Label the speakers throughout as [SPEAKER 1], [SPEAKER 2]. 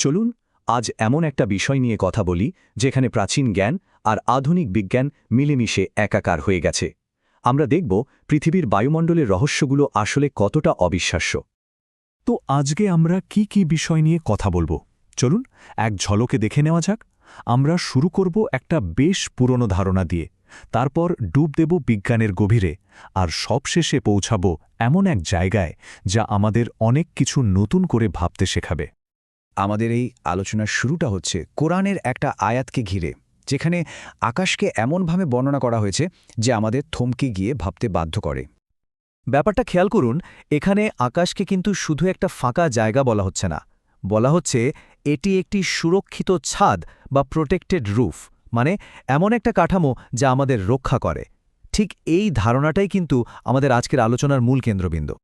[SPEAKER 1] চলুন আজ এমন একটা বিষয় নিয়ে কথা বলি যেখানে প্রাচীন জ্ঞান আর আধুনিক বিজ্ঞান মিলেমিশে একাকার হয়ে গেছে। আমরা দেখব পৃথিবীর বায়ুমণ্ডলের রহস্যগুলো আসলে কতটা অবিশ্বাস্য।
[SPEAKER 2] তো আজকে আমরা কি বিষয় নিয়ে কথা বলবো চলুন এক ঝলকে দেখে নেওয়া যাক। আমরা শুরু করব একটা বেশ পুরনো ধারণা দিয়ে, তারপর ডুব দেব বিজ্ঞানের গভীরে, আর সবশেষে পৌঁছাব এমন এক জায়গায় যা আমাদের অনেক কিছু নতুন করে ভাবতে শেখাবে।
[SPEAKER 3] আমাদের এই আলোচনার শুরুটা হচ্ছে কোরআনের একটা আয়াতকে ঘিরে, যেখানে আকাশকে এমনভাবে বর্ণনা করা হয়েছে যে আমাদের থমকে গিয়ে ভাবতে বাধ্য করে।
[SPEAKER 4] ব্যাপারটা খেয়াল করুন, এখানে আকাশকে কিন্তু শুধু একটা ফাঁকা জায়গা বলা হচ্ছে না, বলা হচ্ছে এটি একটি সুরক্ষিত ছাদ বা প্রোটেক্টেড রুফ, মানে এমন একটা কাঠামো যা আমাদের রক্ষা করে। ঠিক এই ধারণাটাই কিন্তু আমাদের আজকের আলোচনার মূল কেন্দ্রবিন্দু।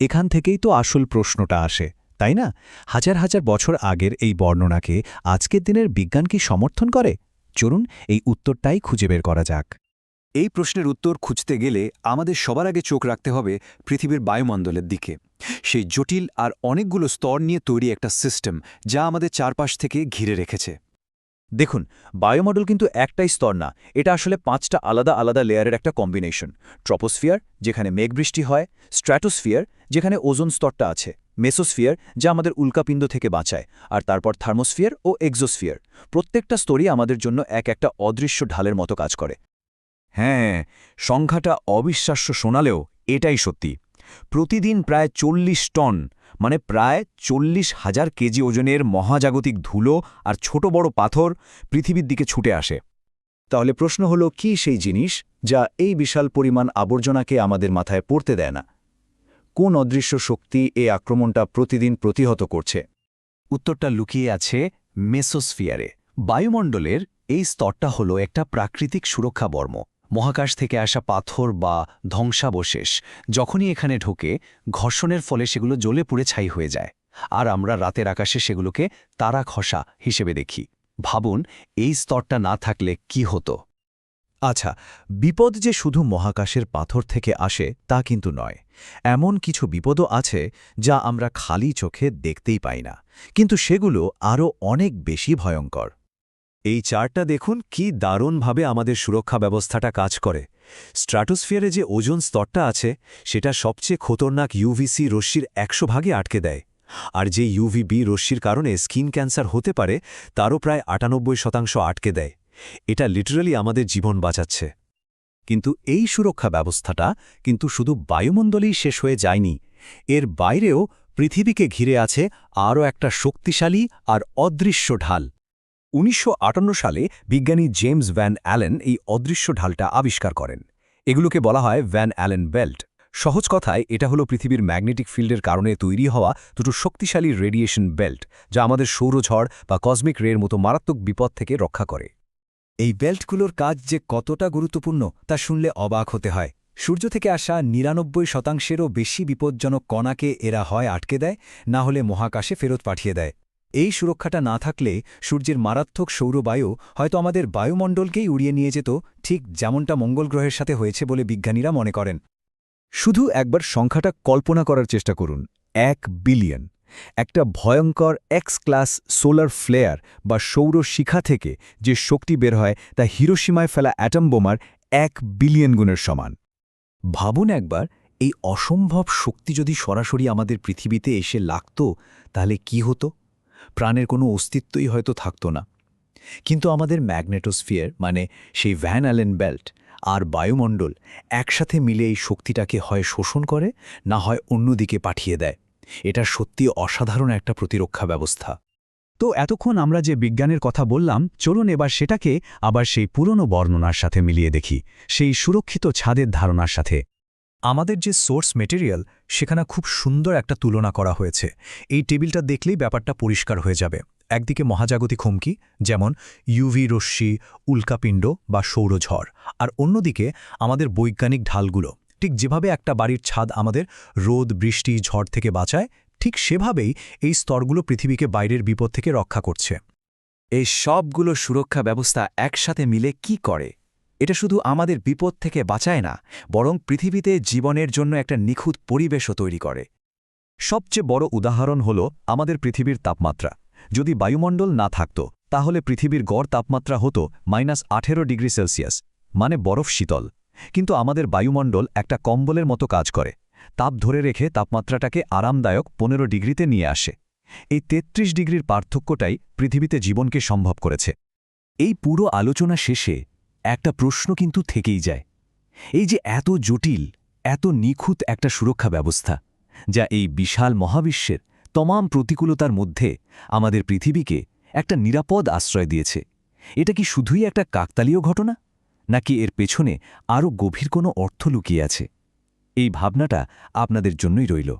[SPEAKER 2] এখান থেকেই তো আসল প্রশ্নটা আসে, তাই না? হাজার হাজার বছর আগের এই বর্ণনাকে আজকের দিনের বিজ্ঞান কি সমর্থন করে? চলুন এই উত্তরটাই খুঁজে বের করা যাক।
[SPEAKER 3] এই প্রশ্নের উত্তর খুঁজতে গেলে আমাদের সবার আগে চোখ রাখতে হবে পৃথিবীর বায়ুমণ্ডলের দিকে, সেই জটিল আর অনেকগুলো স্তর নিয়ে তৈরি একটা সিস্টেম যা আমাদের চারপাশ থেকে ঘিরে রেখেছে।
[SPEAKER 4] দেখুন, বায়ুমণ্ডল কিন্তু একটাই স্তর না, এটা আসলে 5টা আলাদা আলাদা লেয়ারের একটা কম্বিনেশন। ট্রপোস্ফিয়ার, যেখানে মেঘবৃষ্টি হয়; স্ট্র্যাটোস্ফিয়ার, যেখানে ওজোন স্তরটা আছে; মেসোস্ফিয়ার, যা আমাদের উল্কাপিণ্ড থেকে বাঁচায়; আর তারপর থার্মোস্ফিয়ার ও এক্সোস্ফিয়ার। প্রত্যেকটা স্তরই আমাদের জন্য একটা অদৃশ্য ঢালের মতো কাজ করে।
[SPEAKER 5] হ্যাঁ, সংখ্যাটা অবিশ্বাস্য শোনালেও এটাই সত্যি। প্রতিদিন প্রায় 40 টন, মানে প্রায় 40,000 কেজি ওজনের মহাজাগতিক ধুলো আর ছোট বড় পাথর পৃথিবীর দিকে ছুটে আসে।
[SPEAKER 1] তাহলে প্রশ্ন হলো, কি সেই জিনিস যা এই বিশাল পরিমাণ আবর্জনাকে আমাদের মাথায় পড়তে দেয় না? কোন অদৃশ্য শক্তি এই আক্রমণটা প্রতিদিন প্রতিহত করছে?
[SPEAKER 3] উত্তরটা লুকিয়ে আছে মেসোস্ফিয়ারে। বায়ুমণ্ডলের এই স্তরটা হলো একটা প্রাকৃতিক সুরক্ষা বর্ম। মহাকাশ থেকে আসা পাথর বা ধ্বংসাবশেষ যখনই এখানে ঢোকে, ঘর্ষণের ফলে সেগুলো জ্বলে পুড়ে ছাই হয়ে যায়, আর আমরা রাতের আকাশে সেগুলোকে তারা খসা হিসেবে দেখি। ভাবুন, এই স্তরটা না থাকলে কি হতো।
[SPEAKER 2] আচ্ছা, বিপদ যে শুধু মহাকাশের পাথর থেকে আসে তা কিন্তু নয়। এমন কিছু বিপদও আছে যা আমরা খালি চোখে দেখতেই পাই না, কিন্তু সেগুলো আরও অনেক বেশি ভয়ঙ্কর।
[SPEAKER 5] এই চার্টটা দেখুন কি দারুণভাবে আমাদের সুরক্ষা ব্যবস্থাটা কাজ করে। স্ট্র্যাটোস্ফিয়ারে যে ওজোন স্তরটা আছে সেটা সবচেয়ে খতরনাক ইউভিসি রশ্মির 100 ভাগে আটকে দেয়, আর যে ইউভিবি রশ্মির কারণে স্কিন ক্যান্সার হতে পারে তারও প্রায় 98% আটকে দেয়। এটা লিটারালি আমাদের জীবন বাঁচাচ্ছে।
[SPEAKER 2] কিন্তু এই সুরক্ষা ব্যবস্থাটা কিন্তু শুধু বায়ুমণ্ডলেই শেষ হয়ে যায়নি। এর বাইরেও পৃথিবীকে ঘিরে আছে আরও একটা শক্তিশালী আর অদৃশ্য ঢাল।
[SPEAKER 5] 1958 সালে বিজ্ঞানী জেমস ভ্যান অ্যালেন এই অদৃশ্য ঢালটা আবিষ্কার করেন। এগুলোকে বলা হয় ভ্যান অ্যালেন বেল্ট। সহজ কথায় এটা হলো পৃথিবীর ম্যাগনেটিক ফিল্ডের কারণে তৈরি হওয়া দুটো শক্তিশালী রেডিয়েশন বেল্ট, যা আমাদের সৌরঝড় বা কসমিক রের মতো মারাত্মক বিপদ থেকে রক্ষা করে।
[SPEAKER 3] এই বেল্টগুলোর কাজ যে কতটা গুরুত্বপূর্ণ তা শুনলে অবাক হতে হয়। সূর্য থেকে আসা 99%-এরও বেশি বিপজ্জনক কণাকে এরা হয় আটকে দেয়, না হলে মহাকাশে ফেরত পাঠিয়ে দেয়। এই সুরক্ষাটা না থাকলে সূর্যের মারাত্মক সৌরবায়ু হয়তো আমাদের বায়ুমণ্ডলকেই উড়িয়ে নিয়ে যেত, ঠিক যেমনটা মঙ্গল গ্রহের সাথে হয়েছে বলে বিজ্ঞানীরা মনে করেন।
[SPEAKER 2] শুধু একবার সংখ্যাটা কল্পনা করার চেষ্টা করুন, 1 বিলিয়ন। একটা ভয়ঙ্কর এক্স ক্লাস সোলার ফ্লেয়ার বা সৌর শিখা থেকে যে শক্তি বের হয় তা হিরোশিমায় ফেলা অ্যাটম বোমার 1 বিলিয়ন গুণের সমান। ভাবুন একবার, এই অসম্ভব শক্তি যদি সরাসরি আমাদের পৃথিবীতে এসে লাগত, তাহলে কি হতো? প্রাণের কোনো অস্তিত্বই হয়তো থাকত না। কিন্তু আমাদের ম্যাগনেটোস্ফিয়ার, মানে সেই ভ্যান অ্যালেন বেল্ট আর বায়ুমণ্ডল একসাথে মিলে এই শক্তিটাকে হয় শোষণ করে, না হয় অন্যদিকে পাঠিয়ে দেয়। এটা সত্যি অসাধারণ একটা প্রতিরক্ষা ব্যবস্থা।
[SPEAKER 1] তো এতক্ষণ আমরা যে বিজ্ঞানের কথা বললাম, চলুন এবার সেটাকে আবার সেই পুরনো বর্ণনার সাথে মিলিয়ে দেখি, সেই সুরক্ষিত ছাদের ধারণার সাথে।
[SPEAKER 2] আমাদের যে সোর্স মেটেরিয়াল, সেখানে খুব সুন্দর একটা তুলনা করা হয়েছে। এই টেবিলটা দেখলেই ব্যাপারটা পরিষ্কার হয়ে যাবে। একদিকে মহাজাগতিক হুমকি, যেমন ইউভি রশ্মি, উল্কাপিণ্ড বা সৌরঝড়, আর অন্যদিকে আমাদের বৈজ্ঞানিক ঢালগুলো। ঠিক যেভাবে একটা বাড়ির ছাদ আমাদের রোদ, বৃষ্টি, ঝড় থেকে বাঁচায়, ঠিক সেভাবেই এই স্তরগুলো পৃথিবীকে বাইরের বিপদ থেকে রক্ষা করছে।
[SPEAKER 3] এই সবগুলো সুরক্ষা ব্যবস্থা একসাথে মিলে কি করে? এটা শুধু আমাদের বিপদ থেকে বাঁচায় না, বরং পৃথিবীতে জীবনের জন্য একটা নিখুঁত পরিবেশও তৈরি করে।
[SPEAKER 5] সবচেয়ে বড় উদাহরণ হল আমাদের পৃথিবীর তাপমাত্রা।
[SPEAKER 1] যদি বায়ুমণ্ডল না থাকত তাহলে পৃথিবীর গড় তাপমাত্রা হতো -18°C, মানে বরফ শীতল। কিন্তু আমাদের বায়ুমণ্ডল একটা কম্বলের মতো কাজ করে, তাপ ধরে রেখে তাপমাত্রাটাকে আরামদায়ক 15 ডিগ্রিতে নিয়ে আসে। এই 33 ডিগ্রির পার্থক্যটাই পৃথিবীতে জীবনকে সম্ভব করেছে।
[SPEAKER 2] এই পুরো আলোচনা শেষে একটা প্রশ্ন কিন্তু থেকেই যায়। এই যে এত জটিল, এত নিখুঁত একটা সুরক্ষা ব্যবস্থা, যা এই বিশাল মহাবিশ্বের তমাম প্রতিকূলতার মধ্যে আমাদের পৃথিবীকে একটা নিরাপদ আশ্রয় দিয়েছে, এটা কি শুধুই একটা কাকতালীয় ঘটনা, নাকি এর পেছনে আরও গভীর কোনো অর্থ লুকিয়ে আছে? এই ভাবনাটা আপনাদের জন্যই রইল।